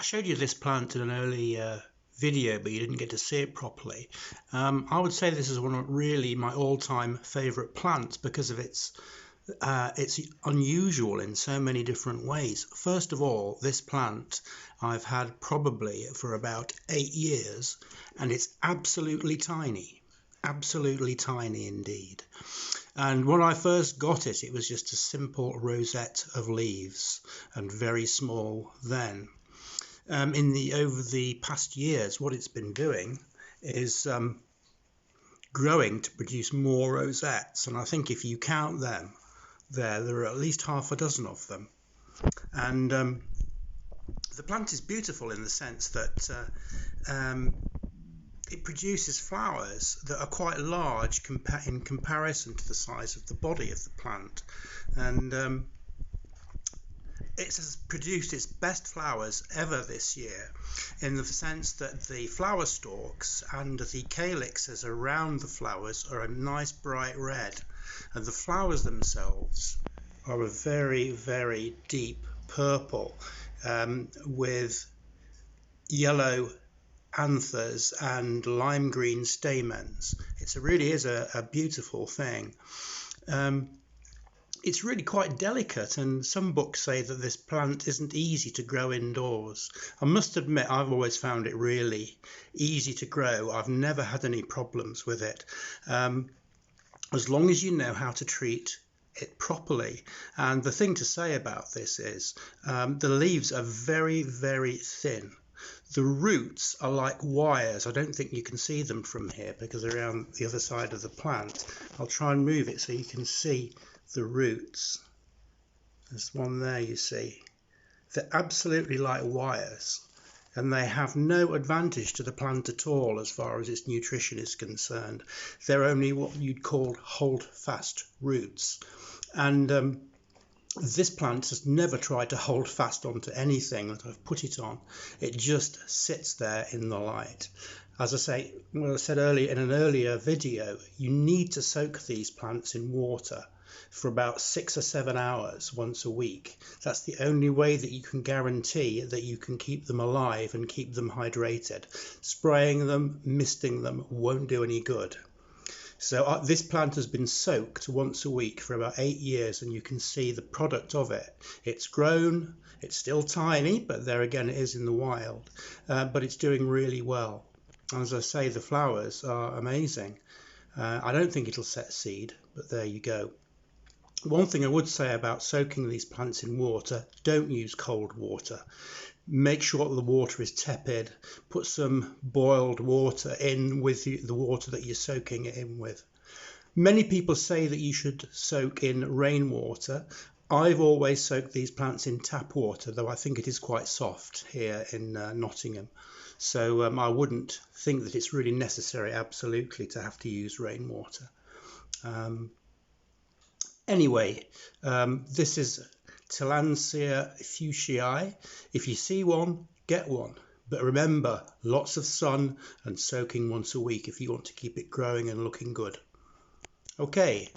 I showed you this plant in an early video, but you didn't get to see it properly. I would say this is one of really my all-time favourite plants because of it's unusual in so many different ways. First of all, this plant I've had probably for about 8 years, and it's absolutely tiny indeed. And when I first got it, it was just a simple rosette of leaves and very small then. Over the past years, what it's been doing is growing to produce more rosettes, and I think if you count them, there are at least half a dozen of them. And the plant is beautiful in the sense that it produces flowers that are quite large in comparison to the size of the body of the plant, and it has produced its best flowers ever this year, in the sense that the flower stalks and the calyxes around the flowers are a nice bright red, and the flowers themselves are a very, very deep purple with yellow anthers and lime green stamens. It really is a beautiful thing. It's really quite delicate, and some books say that this plant isn't easy to grow indoors. I must admit, I've always found it really easy to grow. I've never had any problems with it, as long as you know how to treat it properly. And the thing to say about this is the leaves are very, very thin. The roots are like wires. I don't think you can see them from here because they're around the other side of the plant. I'll try and move it so you can see the roots. There's one there, you see. They're absolutely like wires, and they have no advantage to the plant at all as far as its nutrition is concerned. They're only what you'd call hold-fast roots. And this plant has never tried to hold fast onto anything that I've put it on. It just sits there in the light. As I say, well, I said earlier in an earlier video, you need to soak these plants in water for about 6 or 7 hours once a week. That's the only way that you can guarantee that you can keep them alive and keep them hydrated. Spraying them, misting them won't do any good. So this plant has been soaked once a week for about 8 years, and you can see the product of it. It's grown, it's still tiny, but there again it is in the wild, but it's doing really well. As I say, the flowers are amazing. I don't think it'll set seed, but there you go. One thing I would say about soaking these plants in water, don't use cold water. Make sure that the water is tepid. Put some boiled water in with the water that you're soaking it in with. Many people say that you should soak in rainwater. I've always soaked these plants in tap water, though I think it is quite soft here in Nottingham. So I wouldn't think that it's really necessary absolutely to have to use rainwater. Anyway, this is Tillandsia fuchsii. If you see one, get one. But remember, lots of sun and soaking once a week if you want to keep it growing and looking good. Okay,